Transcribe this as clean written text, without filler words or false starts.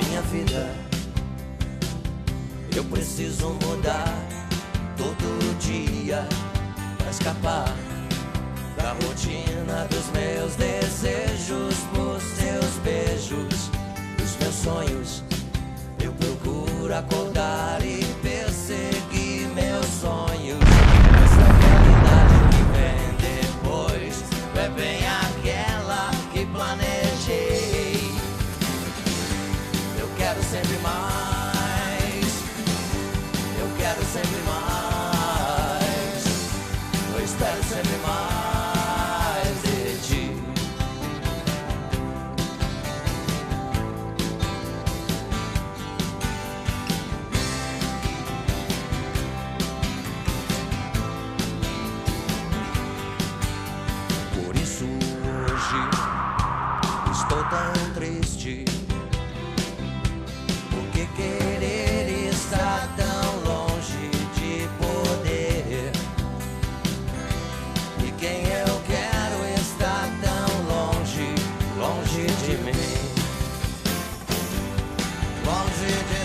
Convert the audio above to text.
minha vida. Eu preciso mudar todo dia pra escapar da rotina dos meus desejos, por seus beijos, dos meus sonhos. Eu procuro acordar e perseguir meus sonhos. Essa realidade que vem depois é bem aquela que planejei. Eu quero sempre mais, eu quero sempre mais, eu espero sempre mais de ti. Por isso hoje estou tão triste, porque querer está tão longe de poder, e quem eu quero está tão longe, longe de mim, longe de